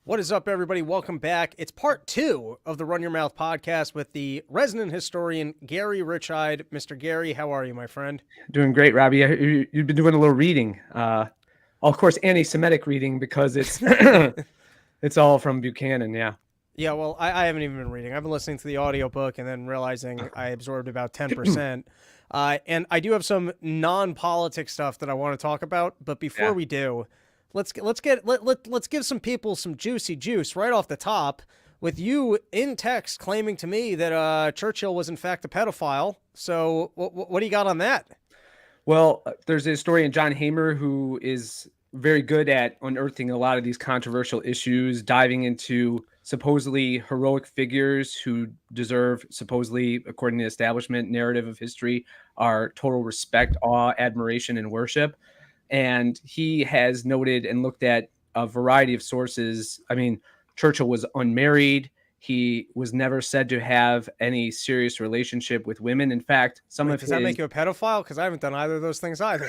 What is up, everybody? Welcome back. It's part 2 of the Run Your Mouth podcast with the resident historian, Gary Richide. Mr. Gary, how are you, my friend? Doing great, Robbie. You've been doing a little reading. Of course, anti-Semitic reading because it's it's all from Buchanan. Yeah. Yeah, well, I haven't even been reading. I've been listening to the audiobook and then realizing I absorbed about 10%. And I do have some non-politics stuff that I want to talk about, but before Yeah. we do, let's give some people some juicy juice right off the top with you in text claiming to me that Churchill was in fact a pedophile. So what do you got on that? Well, there's a historian, John Hamer, who is very good at unearthing a lot of these controversial issues, diving into supposedly heroic figures who deserve, supposedly, according to the establishment narrative of history, our total respect, awe, admiration, and worship. And he has noted and looked at a variety of sources. I mean, Churchill was unmarried. He was never said to have any serious relationship with women. In fact, some Wait, of does that his make you a pedophile? Because I haven't done either of those things either.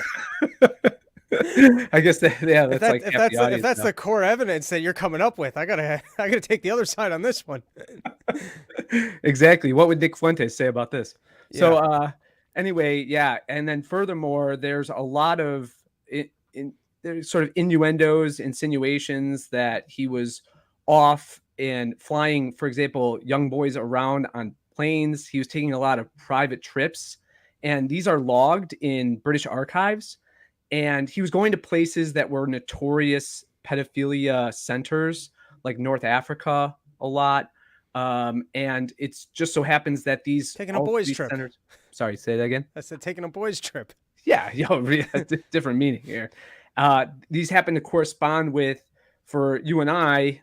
I guess yeah, If that's like half the audience that's now. the core evidence that you're coming up with, I gotta take the other side on this one. Exactly. What would Nick Fuentes say about this? So Yeah. anyway, yeah, and then furthermore, there's a lot of there's sort of innuendos, insinuations that he was off and flying, for example, young boys around on planes. He was taking a lot of private trips, and these are logged in British archives. And he was going to places that were notorious pedophilia centers, like North Africa, a lot. And it's just so happens that Taking a boys' trip. centers. Sorry, say that again. I said taking a boys' trip. Yeah, different meaning here. These happen to correspond with, for you and I,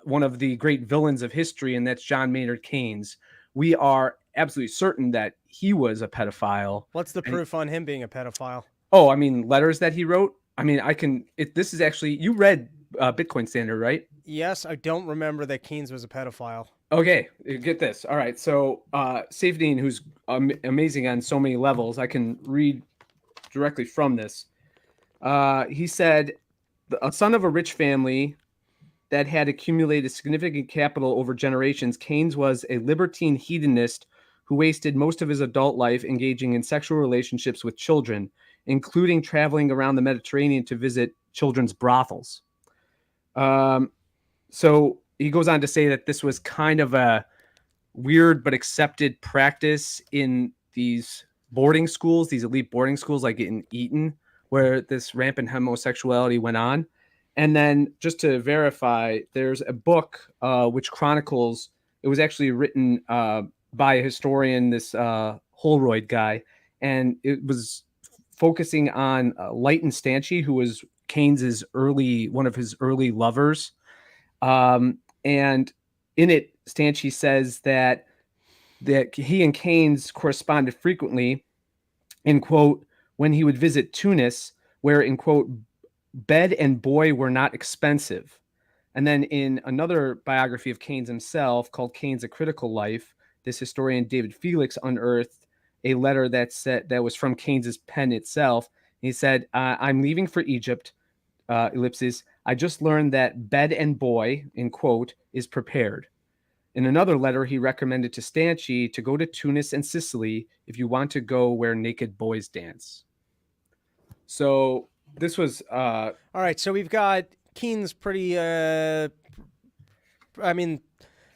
one of the great villains of history, and that's John Maynard Keynes. We are absolutely certain that he was a pedophile. What's the proof on him being a pedophile? Oh, I mean, letters that he wrote. I mean, this is actually, you read Bitcoin Standard, right? Yes, I don't remember that Keynes was a pedophile. Okay, get this. All right, so Safedine, who's amazing on so many levels, I can read directly from this. He said, a son of a rich family that had accumulated significant capital over generations, Keynes was a libertine hedonist who wasted most of his adult life engaging in sexual relationships with children, including traveling around the Mediterranean to visit children's brothels. So he goes on to say that this was kind of a weird but accepted practice in these boarding schools, these elite boarding schools like in Eton, where this rampant homosexuality went on. And then just to verify, there's a book which chronicles, it was actually written by a historian, this Holroyd guy, and it was focusing on Leighton Stanchey, who was Keynes's one of his early lovers. And in it, Stanchey says that he and Keynes corresponded frequently, in quote, when he would visit Tunis, where, in quote, bed and boy were not expensive. And then in another biography of Keynes himself called Keynes: A Critical Life, this historian David Felix unearthed a letter that was from Keynes's pen itself. He said, I'm leaving for Egypt, ellipses. I just learned that bed and boy, in quote, is prepared. In another letter, he recommended to Stanchey to go to Tunis and Sicily if you want to go where naked boys dance. So this was... All right, so we've got Keynes pretty... I mean,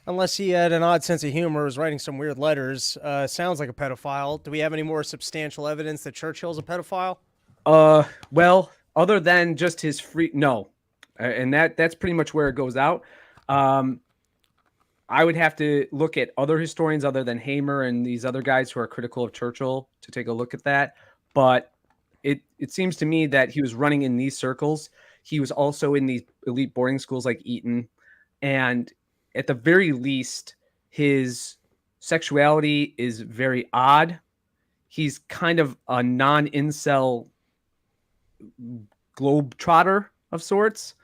unless he had an odd sense of humor, was writing some weird letters, sounds like a pedophile. Do we have any more substantial evidence that Churchill's a pedophile? Well, other than just his no. And that's pretty much where it goes out. I would have to look at other historians other than Hamer and these other guys who are critical of Churchill to take a look at that. But it seems to me that he was running in these circles. He was also in these elite boarding schools like Eton. And at the very least, his sexuality is very odd. He's kind of a non-incel globetrotter of sorts.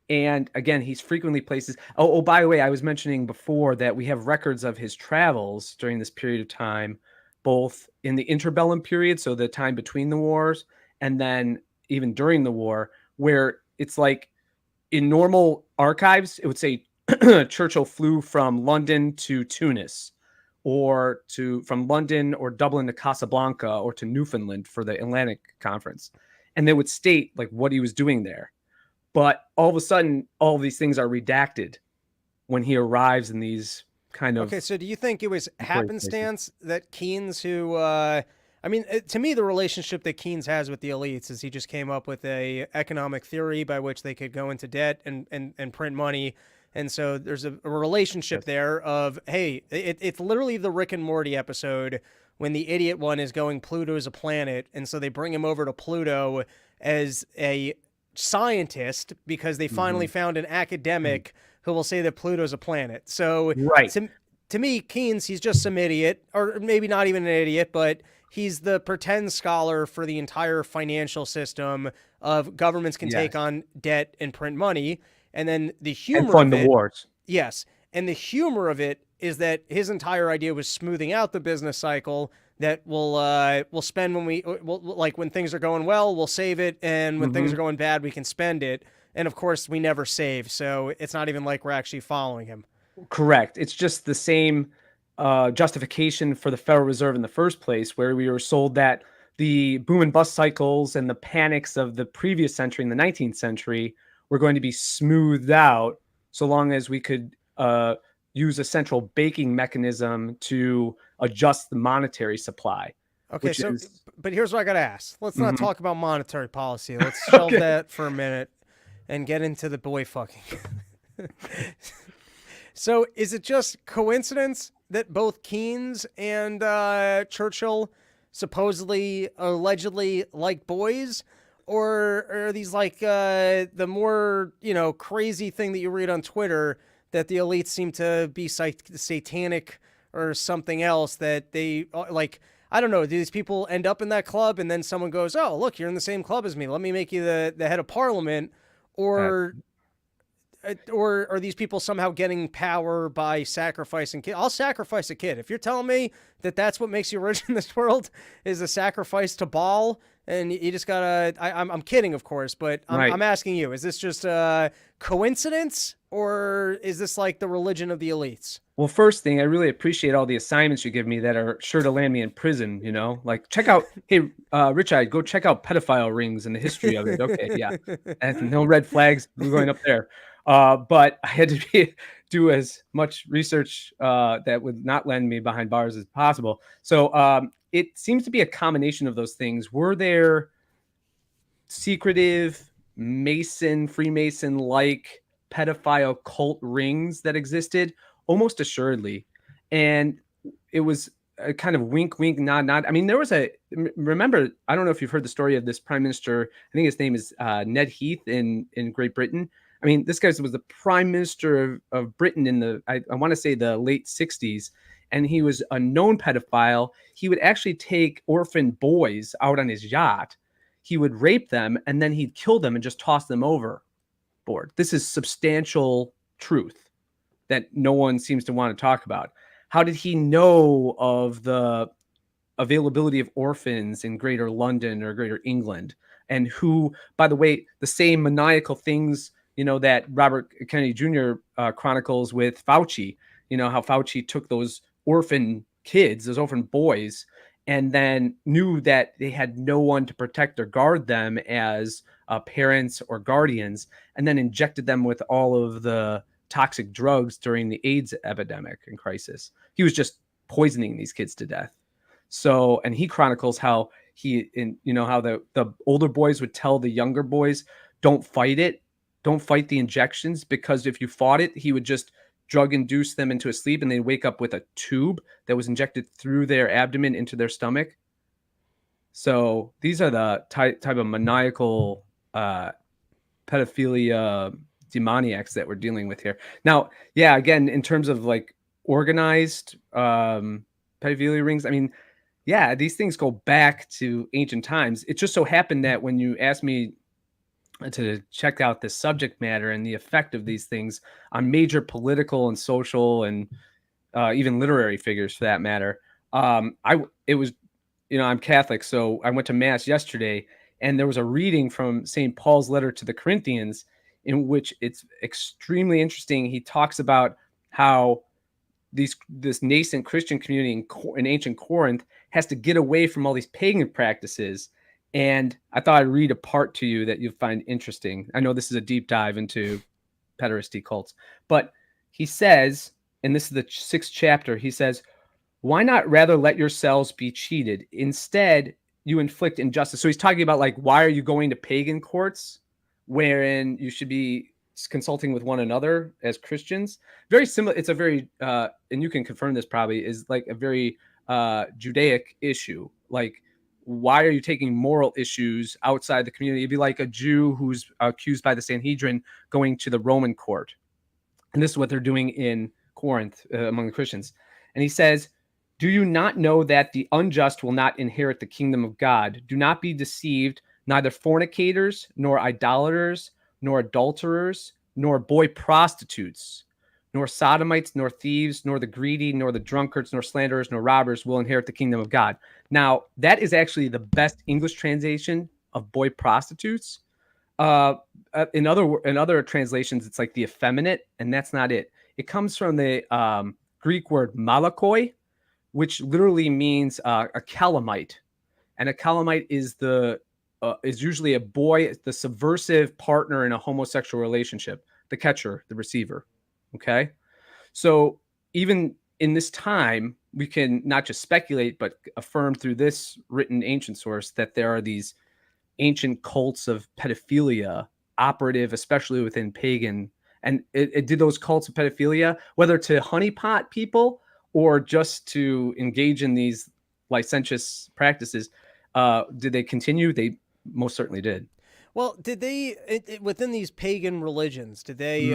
And again, he's frequently places. Oh, by the way, I was mentioning before that we have records of his travels during this period of time, both in the interbellum period, so the time between the wars, and then even during the war, where it's like in normal archives, it would say Churchill flew from London to Tunis, or from London or Dublin to Casablanca or to Newfoundland for the Atlantic Conference. And they would state like what he was doing there. But all of a sudden, all of these things are redacted when he arrives in these kind of Okay, so do you think it was places. happenstance that Keynes, to me, the relationship that Keynes has with the elites is he just came up with a economic theory by which they could go into debt and print money. And so there's a relationship there of, hey, it's literally the Rick and Morty episode when the idiot one is going, Pluto is a planet. And so they bring him over to Pluto as a scientist because they finally found an academic who will say that Pluto's a planet. So Right. to me, Keynes, he's just some idiot, or maybe not even an idiot, but he's the pretend scholar for the entire financial system of governments can take on debt and print money. And then the humor and fund of the it, wars. yes. And the humor of it is that his entire idea was smoothing out the business cycle that we'll spend like when things are going well, we'll save it. And when things are going bad, we can spend it. And of course we never save. So it's not even like we're actually following him. Correct. It's just the same justification for the Federal Reserve in the first place, where we were sold that the boom and bust cycles and the panics of the previous century, in the 19th century, were going to be smoothed out so long as we could use a central banking mechanism to adjust the monetary supply. Okay, but here's what I got to ask. Let's not talk about monetary policy. Let's shelve that for a minute and get into the boy fucking. So is it just coincidence that both Keynes and Churchill supposedly, allegedly like boys? Or are these like the more, crazy thing that you read on Twitter that the elites seem to be satanic or something else that they like, I don't know, do these people end up in that club and then someone goes, oh, look, you're in the same club as me. Let me make you the head of parliament. Or are these people somehow getting power by sacrificing kids? I'll sacrifice a kid. If you're telling me that that's what makes you rich in this world is a sacrifice to Baal, and you just gotta, I'm kidding, of course, but I'm asking you, is this just a coincidence, or is this like the religion of the elites? Well, first thing, I really appreciate all the assignments you give me that are sure to land me in prison, like check out, hey, Richard, go check out pedophile rings and the history of it. Okay, yeah. And no red flags, we're going up there. But I had to do as much research that would not land me behind bars as possible. So it seems to be a combination of those things. Were there secretive Freemason-like pedophile cult rings that existed? Almost assuredly. And it was a kind of wink, wink, nod, nod. I mean, there was remember, I don't know if you've heard the story of this prime minister. I think his name is Ned Heath in Great Britain. I mean, this guy was the prime minister of Britain in I want to say the late 60s. And he was a known pedophile. He would actually take orphan boys out on his yacht. He would rape them and then he'd kill them and just toss them overboard. This is substantial truth that no one seems to want to talk about. How did he know of the availability of orphans in Greater London or Greater England? And who, by the way, the same maniacal things, that Robert Kennedy Jr. Chronicles with Fauci, how Fauci took those orphan kids, those orphan boys, and then knew that they had no one to protect or guard them as parents or guardians, and then injected them with all of the toxic drugs during the AIDS epidemic and crisis. He was just poisoning these kids to death. So, and he chronicles how how the older boys would tell the younger boys, don't fight the injections, because if you fought it, he would just drug induce them into a sleep and they'd wake up with a tube that was injected through their abdomen into their stomach. So these are the type of maniacal pedophilia demoniacs that we're dealing with here. Now, yeah, again, in terms of like organized pedophilia rings, I mean, yeah, these things go back to ancient times. It just so happened that when you asked me to check out the subject matter and the effect of these things on major political and social and even literary figures, for that matter, it was, I'm Catholic, so I went to mass yesterday, and there was a reading from St. Paul's letter to the Corinthians, in which it's extremely interesting. He talks about how this nascent Christian community in ancient Corinth has to get away from all these pagan practices. And I thought I'd read a part to you that you'll find interesting. I know this is a deep dive into pederasty cults, but he says, and this is the 6th chapter, he says, why not rather let yourselves be cheated? Instead, you inflict injustice. So he's talking about, like, why are you going to pagan courts wherein you should be consulting with one another as Christians? Very similar. It's a very, and you can confirm this probably, is like a very Judaic issue. Like, why are you taking moral issues outside the community? It'd be like a Jew who's accused by the Sanhedrin going to the Roman court. And this is what they're doing in Corinth among the Christians. And he says, do you not know that the unjust will not inherit the kingdom of God? Do not be deceived. Neither fornicators, nor idolaters, nor adulterers, nor boy prostitutes, nor sodomites, nor thieves, nor the greedy, nor the drunkards, nor slanderers, nor robbers will inherit the kingdom of God. Now, that is actually the best English translation of boy prostitutes. In other translations, it's like the effeminate, and that's not it. It comes from the Greek word malakoi, which literally means a calamite, and a calamite is usually a boy, the subversive partner in a homosexual relationship, the catcher, the receiver. Okay, so even in this time, we can not just speculate, but affirm through this written ancient source that there are these ancient cults of pedophilia operative, especially within pagan. And it did those cults of pedophilia, whether to honeypot people or just to engage in these licentious practices. Did they continue? They most certainly did. Well, did they within these pagan religions? Did they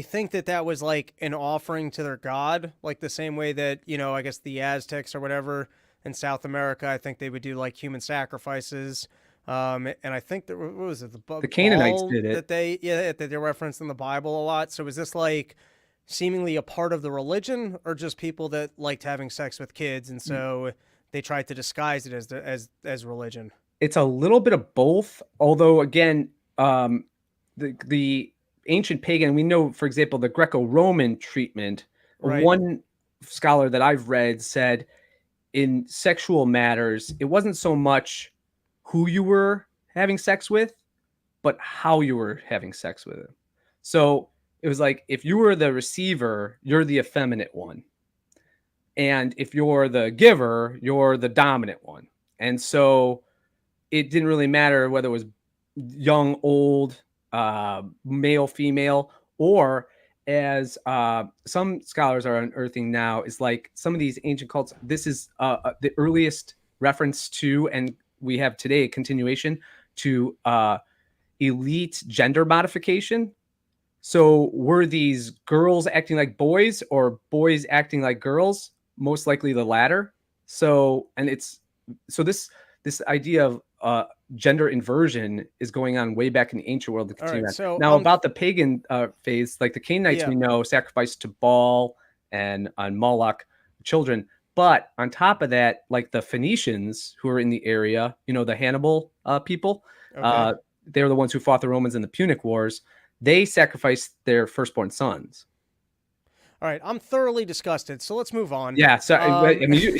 think that was like an offering to their god, like the same way that, I guess the Aztecs or whatever in South America, I think they would do like human sacrifices. And I think that, what was it, the Canaanites did it, that they referenced in the Bible a lot. So is this like seemingly a part of the religion, or just people that liked having sex with kids, and so they tried to disguise it as religion? It's a little bit of both. Although again, the ancient pagan, we know, for example, the Greco-Roman treatment. Right. One scholar that I've read said in sexual matters, it wasn't so much who you were having sex with, but how you were having sex with it. So it was like, if you were the receiver, you're the effeminate one. And if you're the giver, you're the dominant one. And so it didn't really matter whether it was young, old, male, female, or as some scholars are unearthing now, is like some of these ancient cults. This is the earliest reference to, and we have today a continuation to elite gender modification. So were these girls acting like boys or boys acting like girls? Most likely the latter. So, and this idea of gender inversion is going on way back in the ancient world. Right, so, now about the pagan phase, like the Canaanites, we know sacrificed to Baal and on Moloch children. But on top of that, like the Phoenicians who are in the area, the Hannibal people, they were the ones who fought the Romans in the Punic Wars. They sacrificed their firstborn sons. All right, I'm thoroughly disgusted. So let's move on. Yeah. So I mean,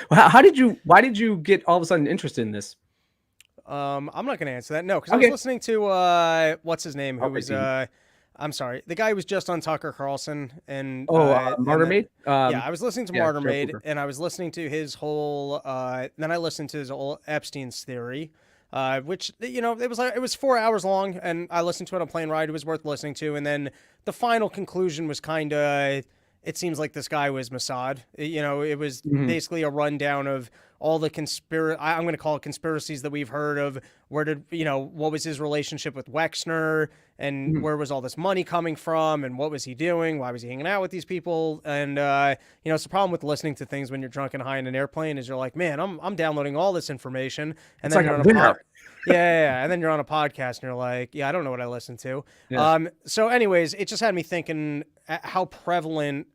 why did you get all of a sudden interested in this? I'm not going to answer that. No, because I was listening to what's his name, who was I'm sorry, the guy who was just on Tucker Carlson and Martyr Maid. Yeah, I was listening to Martyr Maid, and I was listening to his whole. Then I listened to his whole Epstein's theory. Which, it was 4 hours long, and I listened to it on a plane ride. It was worth listening to. And then the final conclusion was kind of, it seems like this guy was Mossad. It was basically a rundown of all the I'm going to call it conspiracies that we've heard of. What was his relationship with Wexner, and where was all this money coming from, and what was he doing? Why was he hanging out with these people? And, it's the problem with listening to things when you're drunk and high in an airplane is you're like, man, I'm downloading all this information. And then you're on and then you're on a podcast and you're like, yeah, I don't know what I listened to. Yeah. So anyways, it just had me thinking how prevalent,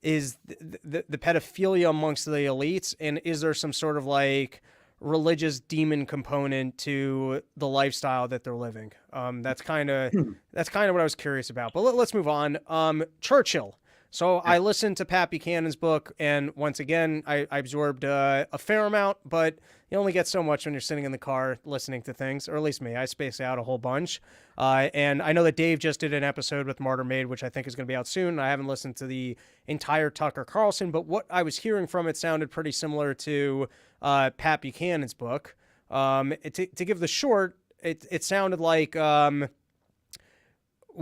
is the pedophilia amongst the elites, and is there some sort of like religious demon component to the lifestyle that they're living. That's kind of what I was curious about. But let's move on. Churchill. So I listened to Pat Buchanan's book, and once again, I absorbed a fair amount, but you only get so much when you're sitting in the car listening to things, or at least me. I space out a whole bunch. And I know that Dave just did an episode with Martyr Maid, which I think is going to be out soon. I haven't listened to the entire Tucker Carlson, but what I was hearing from it sounded pretty similar to Pat Buchanan's book. To give the short, it sounded like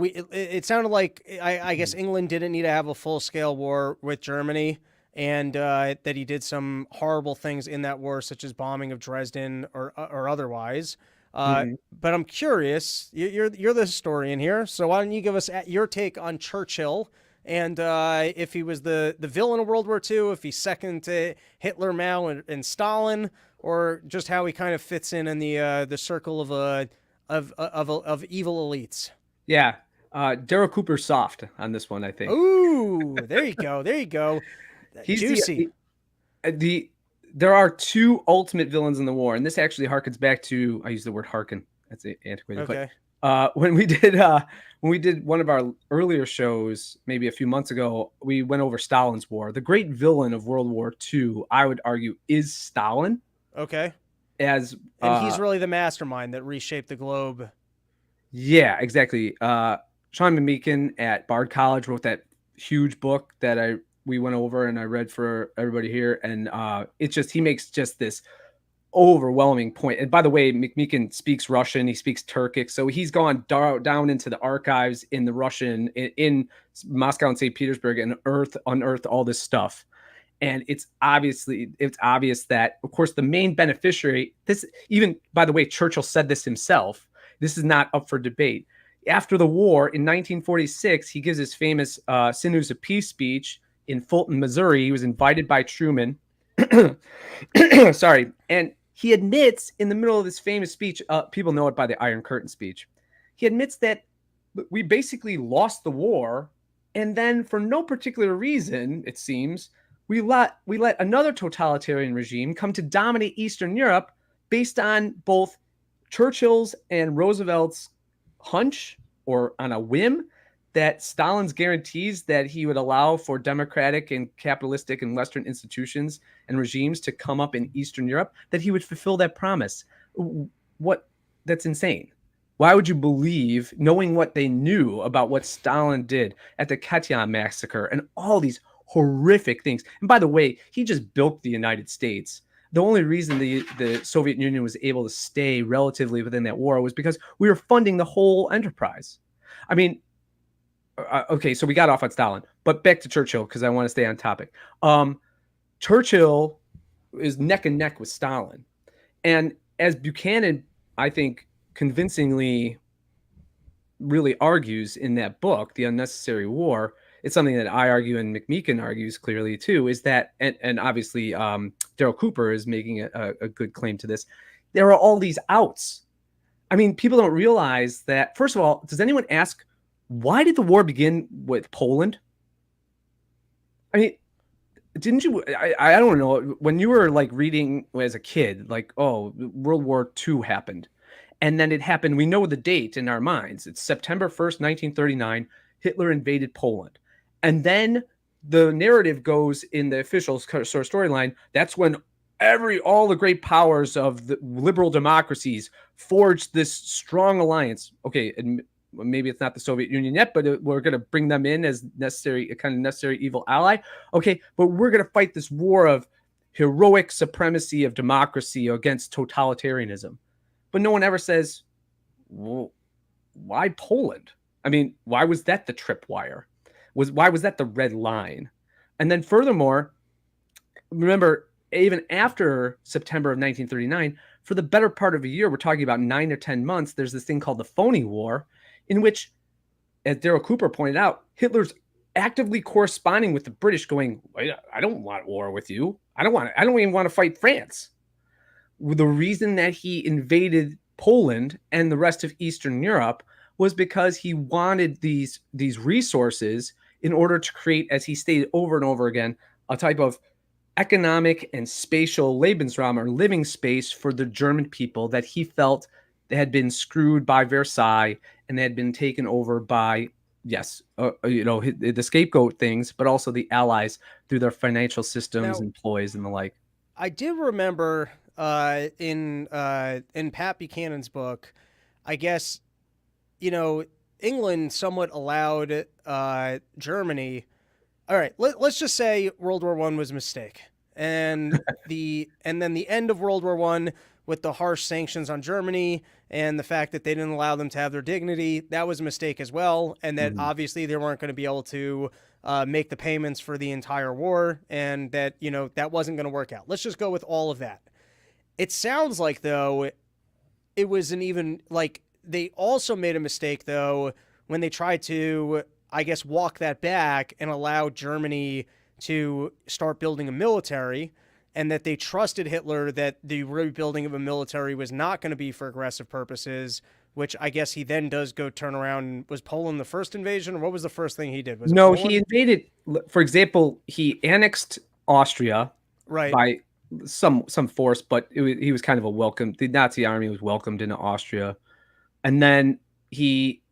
it sounded like I guess England didn't need to have a full scale war with Germany, and that he did some horrible things in that war, such as bombing of Dresden or otherwise. But I'm curious. You're the historian here, so why don't you give us your take on Churchill and if he was the villain of World War II, if he's second to Hitler, Mao, and Stalin, or just how he kind of fits in the circle of evil elites. Yeah. Daryl Cooper's soft on this one, I think. Ooh, there you go. There you go. He's juicy. There are two ultimate villains in the war, and this actually harkens back to, I use the word harken. That's antiquated. Okay. But, when we did one of our earlier shows, maybe a few months ago, we went over Stalin's war. The great villain of World War II, I would argue, is Stalin. Okay. And he's really the mastermind that reshaped the globe. Yeah, exactly. Sean McMeekin at Bard College wrote that huge book that we went over and I read for everybody here. And he makes just this overwhelming point. And by the way, McMeekin speaks Russian, he speaks Turkic. So he's gone down into the archives in the Russian in Moscow and St. Petersburg and unearthed all this stuff. And it's obvious that, of course, the main beneficiary, by the way, Churchill said this himself. This is not up for debate. After the war in 1946, he gives his famous Sinews of Peace speech in Fulton, Missouri. He was invited by Truman. Sorry. And he admits in the middle of this famous speech, people know it by the Iron Curtain speech. He admits that we basically lost the war. And then for no particular reason, it seems, we let another totalitarian regime come to dominate Eastern Europe based on both Churchill's and Roosevelt's hunch or on a whim that Stalin's guarantees that he would allow for democratic and capitalistic and Western institutions and regimes to come up in Eastern Europe, that he would fulfill that promise. That's insane. Why would you believe, knowing what they knew about what Stalin did at the Katyn massacre and all these horrific things? And by the way, he just built the United States. The only reason the Soviet Union was able to stay relatively within that war was because we were funding the whole enterprise. I mean, okay, so we got off on Stalin, but back to Churchill because I want to stay on topic. Churchill is neck and neck with Stalin. And as Buchanan, I think, convincingly really argues in that book, The Unnecessary War, it's something that I argue and McMeekin argues clearly too, is that, and obviously Daryl Cooper is making a good claim to this, there are all these outs. I mean, people don't realize that, first of all, does anyone ask, why did the war begin with Poland? I mean, didn't you, I don't know, when you were like reading as a kid, like, oh, World War II happened. And then it happened, we know the date in our minds. It's September 1st, 1939, Hitler invaded Poland. And then the narrative goes in the official sort of storyline. That's when all the great powers of the liberal democracies forged this strong alliance. Okay, and maybe it's not the Soviet Union yet, but we're going to bring them in as a kind of necessary evil ally. Okay, but we're going to fight this war of heroic supremacy of democracy against totalitarianism. But no one ever says, well, why Poland? I mean, why was that the tripwire? Why was that the red line? And then furthermore, remember, even after September of 1939, for the better part of a year, we're talking about 9 or 10 months, there's this thing called the phony war, in which, as Daryl Cooper pointed out, Hitler's actively corresponding with the British going, I don't want war with you. I don't even want to fight France. The reason that he invaded Poland and the rest of Eastern Europe was because he wanted these resources in order to create, as he stated over and over again, a type of economic and spatial Lebensraum, or living space, for the German people that he felt they had been screwed by Versailles and they had been taken over by, yes, the scapegoat things, but also the Allies through their financial systems, Now, employees, and the like. I do remember in Pat Buchanan's book, I guess, you know, England somewhat allowed Germany. All right, let's just say World War One was a mistake, and then the end of World War One with the harsh sanctions on Germany and the fact that they didn't allow them to have their dignity, that was a mistake as well, and that Mhm. obviously they weren't going to be able to make the payments for the entire war, and that that wasn't going to work out. Let's just go with all of that. It sounds like though it was an even like they also made a mistake though when they tried to, I guess, walk that back and allow Germany to start building a military, and that they trusted Hitler that the rebuilding of a military was not going to be for aggressive purposes, which I guess he then does go turn around. Was Poland the first invasion, or what was the first thing he did? Was it No, he Poland? invaded. For example, he annexed Austria Right. by some force, but he was kind of a welcome. The Nazi army was welcomed into Austria, and then he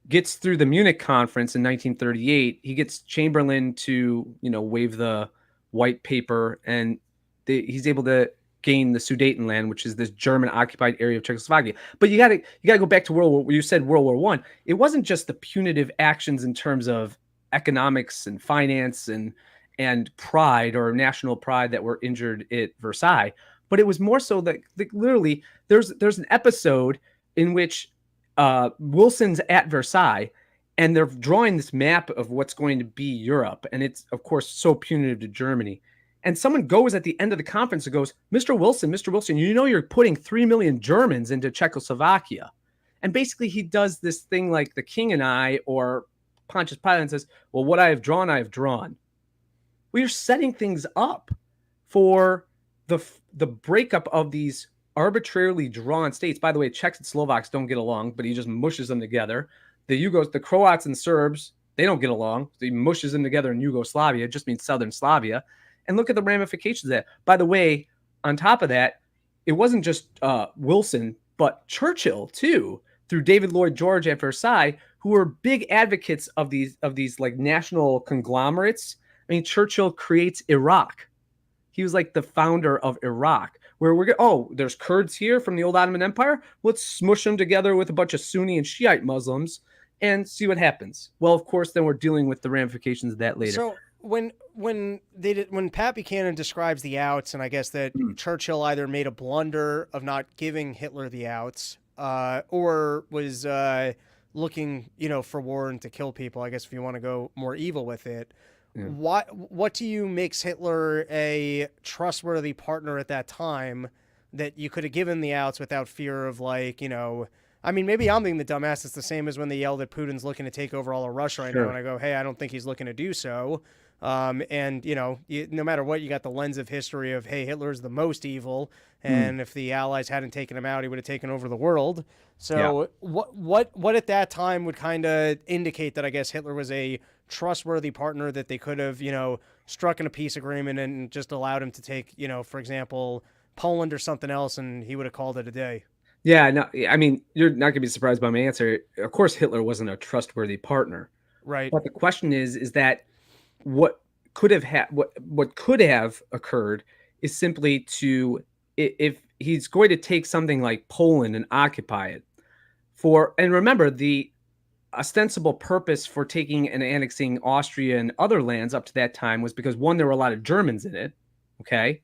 gets through the Munich conference in 1938. He gets Chamberlain to wave the white paper, and he's able to gain the Sudetenland, which is this German occupied area of Czechoslovakia. But you gotta go back to World War. You said World War One. It wasn't just the punitive actions in terms of economics and finance and pride, or national pride, that were injured at Versailles, but it was more so that literally there's an episode in which Wilson's at Versailles, and they're drawing this map of what's going to be Europe, and it's of course so punitive to Germany. And someone goes at the end of the conference and goes, Mr. Wilson, you're putting 3 million Germans into Czechoslovakia. And basically he does this thing like the King and I, or Pontius Pilate, and says, well, what I have drawn, I have drawn. We are setting things up for the breakup of these arbitrarily drawn states. By the way, Czechs and Slovaks don't get along, but he just mushes them together. The Croats and Serbs, they don't get along. So he mushes them together in Yugoslavia. It just means Southern Slavia. And look at the ramifications of that. By the way, on top of that, it wasn't just Wilson, but Churchill too, through David Lloyd George at Versailles, who were big advocates of these like national conglomerates. I mean, Churchill creates Iraq. He was like the founder of Iraq, where there's Kurds here from the old Ottoman Empire. Let's smush them together with a bunch of Sunni and Shiite Muslims and see what happens. Well, of course, then we're dealing with the ramifications of that later. So when Pat Buchanan describes the outs, and I guess that Churchill either made a blunder of not giving Hitler the outs, or was looking, for war and to kill people. I guess if you want to go more evil with it. Yeah. What to you makes Hitler a trustworthy partner at that time, that you could have given the outs without fear of I mean, maybe I'm being the dumbass. It's the same as when they yelled that Putin's looking to take over all of Russia right now, and I go, hey, I don't think he's looking to do so. And no matter what, you got the lens of history of, hey, Hitler's the most evil, and if the Allies hadn't taken him out, he would have taken over the world. So what at that time would kind of indicate that I guess Hitler was a trustworthy partner, that they could have struck in a peace agreement and just allowed him to take for example Poland or something else, and he would have called it a day. Yeah, no, I mean, you're not gonna be surprised by my answer. Of course, Hitler wasn't a trustworthy partner, right? But the question is that what could have occurred is simply if he's going to take something like Poland and occupy it and remember, the ostensible purpose for taking and annexing Austria and other lands up to that time was because, one, there were a lot of Germans in it, okay,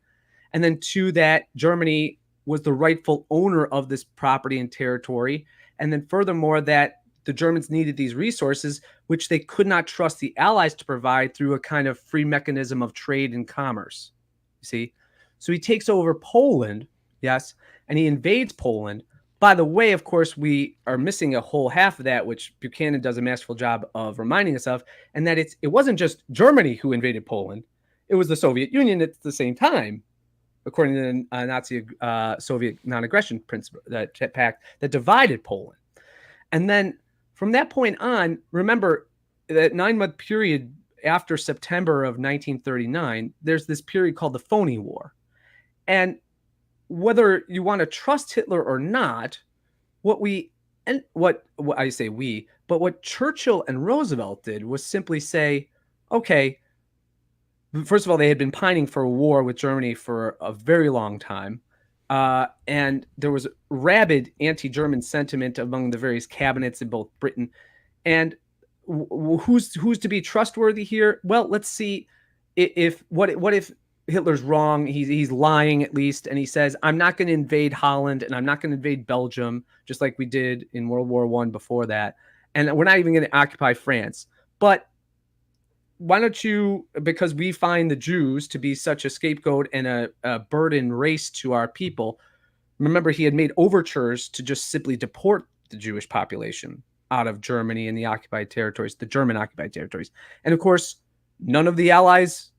and then two, that Germany was the rightful owner of this property and territory, and then furthermore that the Germans needed these resources, which they could not trust the Allies to provide through a kind of free mechanism of trade and commerce. You see? So he takes over Poland, yes, and he invades Poland. By the way, of course, we are missing a whole half of that, which Buchanan does a masterful job of reminding us of, and that it wasn't just Germany who invaded Poland. It was the Soviet Union at the same time, according to the Nazi Soviet non-aggression principle, that pact that divided Poland. And then from that point on, remember that 9-month period after September of 1939, there's this period called the Phony War. And whether you want to trust Hitler or not, what I say we, but what Churchill and Roosevelt did was simply say, okay, first of all, they had been pining for a war with Germany for a very long time. And there was rabid anti-German sentiment among the various cabinets in both Britain. And who's to be trustworthy here? Well, let's see what if Hitler's wrong? He's lying at least, and he says, I'm not going to invade Holland and I'm not going to invade Belgium, just like we did in World War I before that. And we're not even going to occupy France. But why don't you, because we find the Jews to be such a scapegoat and a burden race to our people. Remember, he had made overtures to just simply deport the Jewish population out of Germany and the occupied territories, the German occupied territories. And of course, none of the allies,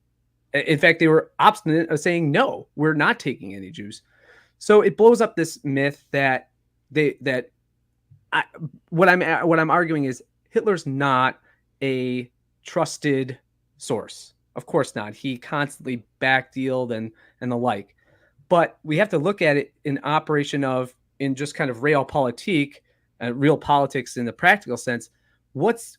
in fact, they were obstinate of saying, no, we're not taking any Jews. So it blows up this myth that what I'm arguing is Hitler's not a trusted source. Of course not. He constantly backdealed and the like. But we have to look at it in just kind of realpolitik, real politics in the practical sense. What's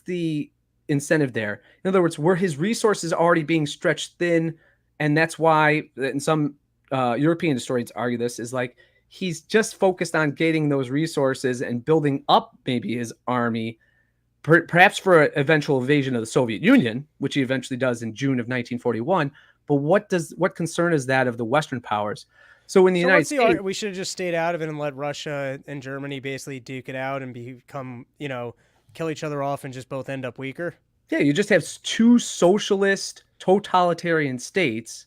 the incentive there? In other words, were his resources already being stretched thin? And that's why, and some European historians argue this, is like he's just focused on getting those resources and building up maybe his army, perhaps for an eventual invasion of the Soviet Union, which he eventually does in June of 1941. But what concern is that of the Western powers? So in the United States, we should have just stayed out of it and let Russia and Germany basically duke it out and become, kill each other off and just both end up weaker. Yeah, you just have two socialist, totalitarian states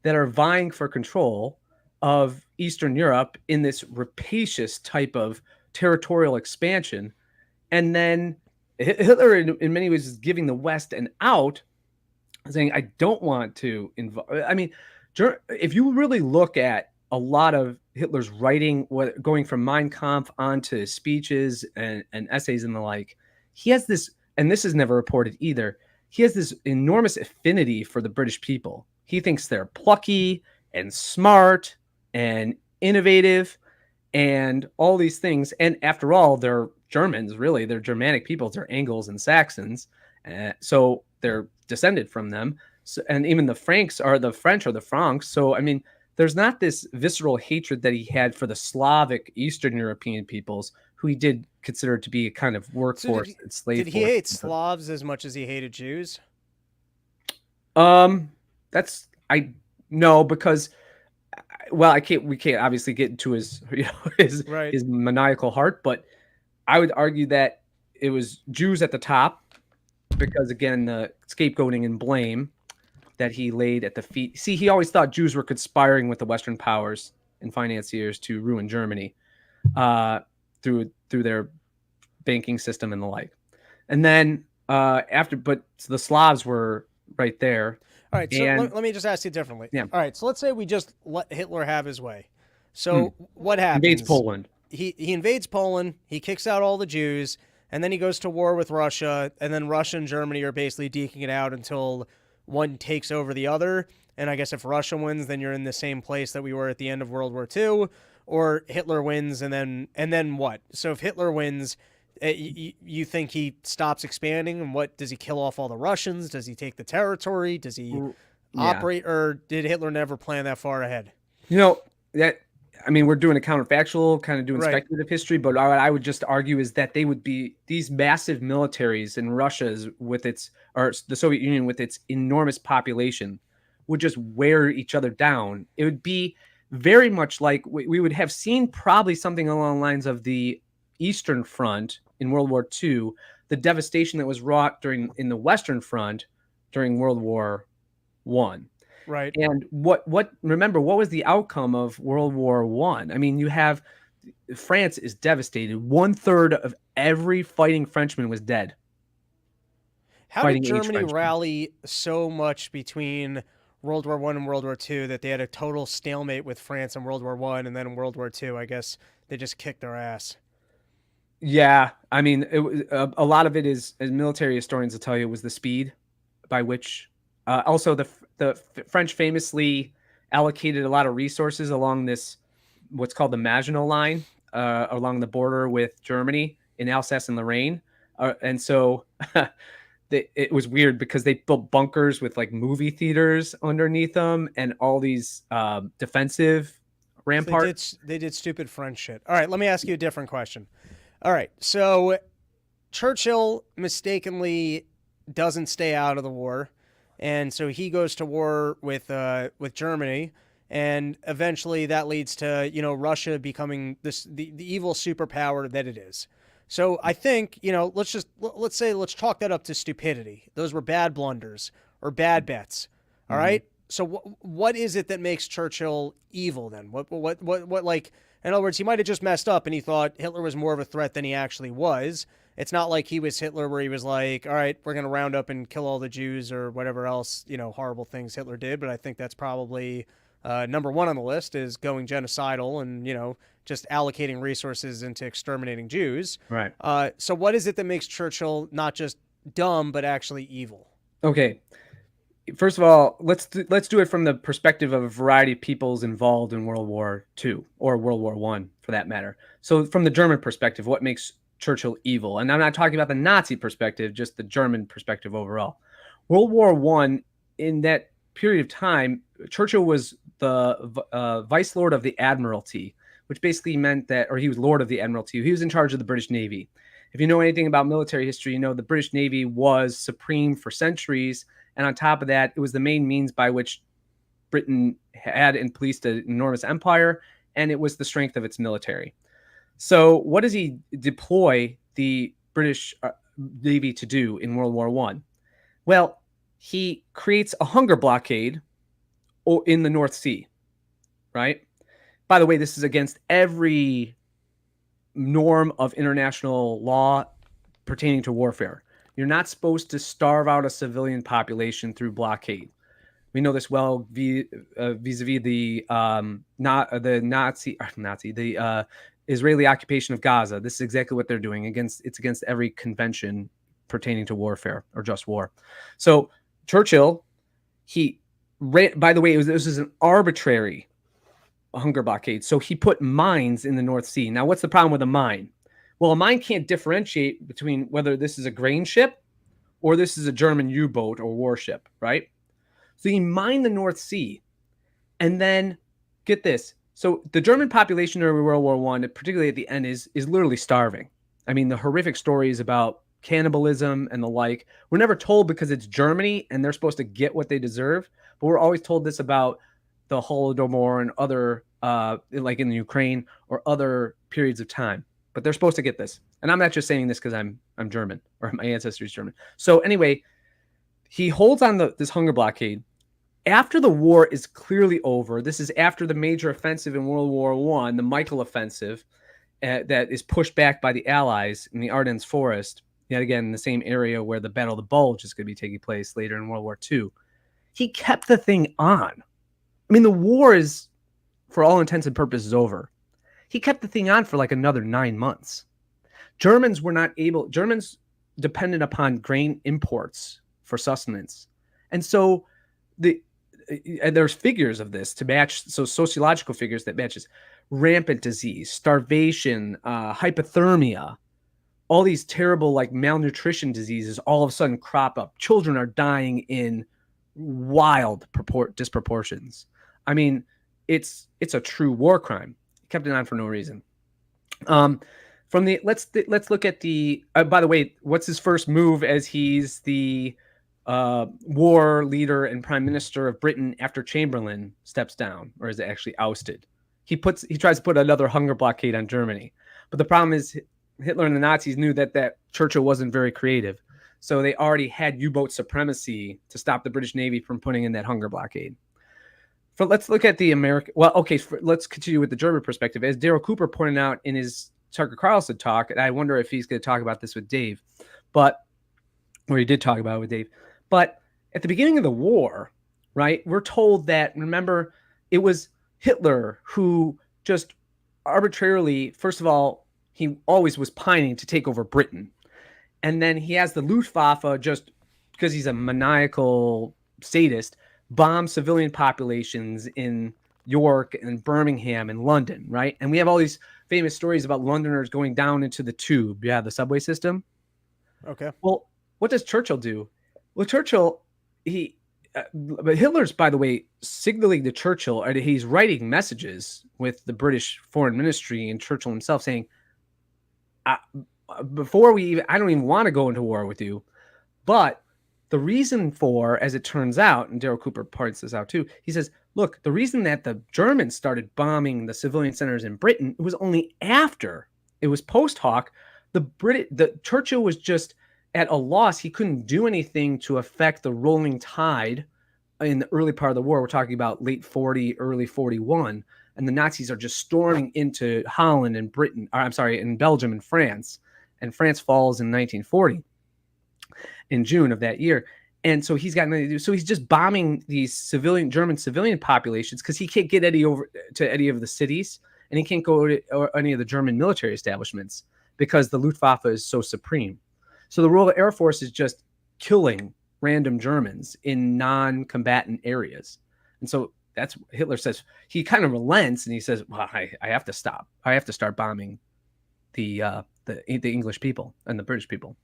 that are vying for control of Eastern Europe in this rapacious type of territorial expansion. And then Hitler, in many ways, is giving the West an out, saying, I don't want to involve. I mean, if you really look at a lot of Hitler's writing, going from Mein Kampf on to his speeches and essays and the like, he has this, and this is never reported either, he has this enormous affinity for the British people. He thinks they're plucky and smart and innovative and all these things. And after all, they're Germans, really. They're Germanic peoples. They're Angles and Saxons. So they're descended from them. So, and even the French are the Franks. So, I mean, there's not this visceral hatred that he had for the Slavic Eastern European peoples, who he did consider to be a kind of workforce and slave force. Did he hate Slavs as much as he hated Jews? No, because, well, we can't obviously get into his maniacal heart, but I would argue that it was Jews at the top, because again, the scapegoating and blame that he laid at the feet. See, he always thought Jews were conspiring with the Western powers and financiers to ruin Germany through their banking system and the like. And then but the Slavs were right there. All right, so let me just ask you differently. Yeah. All right, so let's say we just let Hitler have his way. So what happens? Invades Poland. He invades Poland, he kicks out all the Jews, and then he goes to war with Russia, and then Russia and Germany are basically deking it out until one takes over the other. And I guess if Russia wins, then you're in the same place that we were at the end of World War II, or Hitler wins, and then what? So if Hitler wins, you think he stops expanding, and what, does he kill off all the Russians? Does he take the territory? Does he operate, or did Hitler never plan that far ahead? We're doing a counterfactual, kind of doing speculative history, but what I would just argue is that they would be these massive militaries, in Russia's or the Soviet Union with its enormous population, would just wear each other down. It would be very much like we would have seen probably something along the lines of the Eastern Front in World War II, the devastation that was wrought in the Western Front during World War I. Right. And remember, what was the outcome of World War I? I mean, you have France is devastated. 1/3 of every fighting Frenchman was dead. How did Germany rally so much between World War I and World War II that they had a total stalemate with France in World War I, and then in World War II, I guess they just kicked their ass? Yeah, I mean, a lot of it is, as military historians will tell you, was the speed. by which also the French famously allocated a lot of resources along this what's called the Maginot Line along the border with Germany in Alsace and Lorraine, and so it was weird because they built bunkers with like movie theaters underneath them and all these defensive ramparts. So they did stupid French shit. All right, let me ask you a different question. All right, so Churchill mistakenly doesn't stay out of the war, and so he goes to war with Germany, and eventually that leads to Russia becoming the evil superpower that it is. So I think let's chalk that up to stupidity. Those were bad blunders or bad bets. All right. So what is it that makes Churchill evil then? What like, in other words, he might have just messed up and he thought Hitler was more of a threat than he actually was. It's not like he was Hitler where he was like, all right, we're going to round up and kill all the Jews or whatever else, horrible things Hitler did. But I think that's probably number one on the list is going genocidal and, just allocating resources into exterminating Jews. Right. So what is it that makes Churchill not just dumb, but actually evil? Okay. First of all, let's do it from the perspective of a variety of peoples involved in World War II or World War I, for that matter. So from the German perspective, what makes Churchill evil? And I'm not talking about the Nazi perspective, just the German perspective overall. World War I, in that period of time, Churchill was the Vice Lord of the Admiralty, which basically meant that, or he was Lord of the Admiralty. He was in charge of the British Navy. If you know anything about military history, the British Navy was supreme for centuries. And on top of that, it was the main means by which Britain had and policed an enormous empire, and it was the strength of its military. So what does he deploy the British Navy to do in World War I? Well, he creates a hunger blockade in the North Sea, right? By the way, this is against every norm of international law pertaining to warfare. You're not supposed to starve out a civilian population through blockade. We know this well vis-a-vis the Israeli occupation of Gaza. This is exactly what they're doing. It's against every convention pertaining to warfare or just war. So Churchill, by the way, this is an arbitrary hunger blockade. So he put mines in the North Sea. Now, what's the problem with a mine? Well, a mine can't differentiate between whether this is a grain ship or this is a German U-boat or warship, right? So he mined the North Sea, and then get this. So the German population during World War I, particularly at the end, is literally starving. I mean, the horrific stories about cannibalism and the like, we're never told because it's Germany and they're supposed to get what they deserve, but we're always told this about the Holodomor and other, like in the Ukraine or other periods of time. But they're supposed to get this. And I'm not just saying this because I'm German or my ancestry is German. So anyway, he holds on this hunger blockade. After the war is clearly over, this is after the major offensive in World War I, the Michael offensive, that is pushed back by the Allies in the Ardennes forest, yet again in the same area where the Battle of the Bulge is going to be taking place later in World War II. He kept the thing on. I mean, the war is, for all intents and purposes, over. He kept the thing on for like another 9 months. Germans depended upon grain imports for sustenance. And so there's figures of this to match, so sociological figures that matches rampant disease, starvation, hypothermia, all these terrible like malnutrition diseases all of a sudden crop up. Children are dying in wild disproportions. I mean, it's a true war crime. Kept it on for no reason. Let's look at the. By the way, what's his first move as he's the war leader and prime minister of Britain after Chamberlain steps down, or is it actually ousted? He tries to put another hunger blockade on Germany, but the problem is Hitler and the Nazis knew that Churchill wasn't very creative, so they already had U-boat supremacy to stop the British Navy from putting in that hunger blockade. Let's look at the American. Well, okay, let's continue with the German perspective. As Daryl Cooper pointed out in his Tucker Carlson talk, and I wonder if he's going to talk about this with Dave, or he did talk about it with Dave. But at the beginning of the war, right, we're told that, remember, it was Hitler who just arbitrarily, first of all, he always was pining to take over Britain. And then he has the Luftwaffe just because he's a maniacal sadist, bomb civilian populations in York and Birmingham and London, right? And we have all these famous stories about Londoners going down into the tube, the subway system. Okay. Well, what does Churchill do? Well, Churchill, but Hitler's, by the way, signaling to Churchill, or he's writing messages with the British Foreign Ministry and Churchill himself saying, before I don't even want to go into war with you. But the reason for, as it turns out, and Daryl Cooper points this out too, he says, look, the reason that the Germans started bombing the civilian centers in Britain, it was only after, it was post hoc. The Churchill was just at a loss. He couldn't do anything to affect the rolling tide in the early part of the war. We're talking about late 40, early 41. And the Nazis are just storming into Holland and Britain, or I'm sorry, in Belgium and France. And France falls in 1940 in June of that year. And so he's got nothing to do. So he's just bombing these German civilian populations because he can't get over to any of the cities, and he can't go to any of the German military establishments because the Luftwaffe is so supreme. So the Royal Air Force is just killing random Germans in non-combatant areas. And so that's what Hitler says. He kind of relents and he says, well, I have to stop. I have to start bombing the English people and the British people.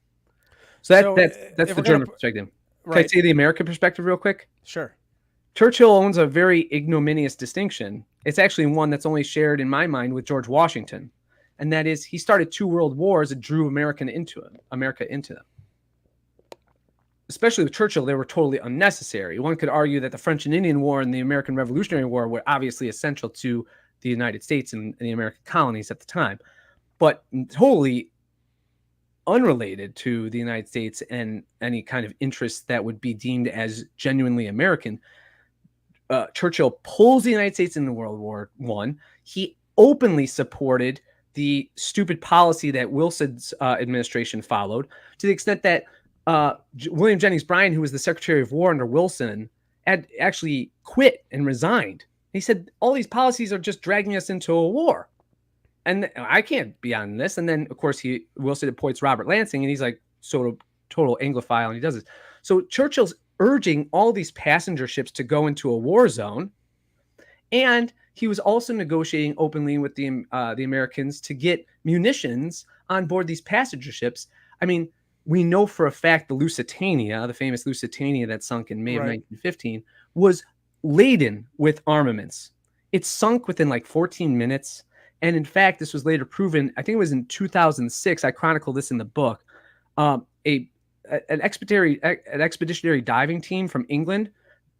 So that's the German perspective. Right. Can I say the American perspective real quick? Sure. Churchill owns a very ignominious distinction. It's actually one that's only shared in my mind with George Washington. And that is, he started 2 world wars and drew America into them. Especially with Churchill, they were totally unnecessary. One could argue that the French and Indian War and the American Revolutionary War were obviously essential to the United States and the American colonies at the time, but totally unrelated to the United States and any kind of interest that would be deemed as genuinely American. Churchill pulls the United States into World War I. He openly supported the stupid policy that Wilson's administration followed, to the extent that William Jennings Bryan, who was the Secretary of War under Wilson, had actually quit and resigned. He said, all these policies are just dragging us into a war, and I can't be on this. And then, of course, Wilson appoints Robert Lansing, and he's like sort of total Anglophile, and he does this. So Churchill's urging all these passenger ships to go into a war zone, and he was also negotiating openly with the Americans to get munitions on board these passenger ships. I mean, we know for a fact the Lusitania, the famous Lusitania that sunk in May of 1915, was laden with armaments. It sunk within like 14 minutes. And in fact, this was later proven, I think it was in 2006, I chronicle this in the book, an expeditionary diving team from England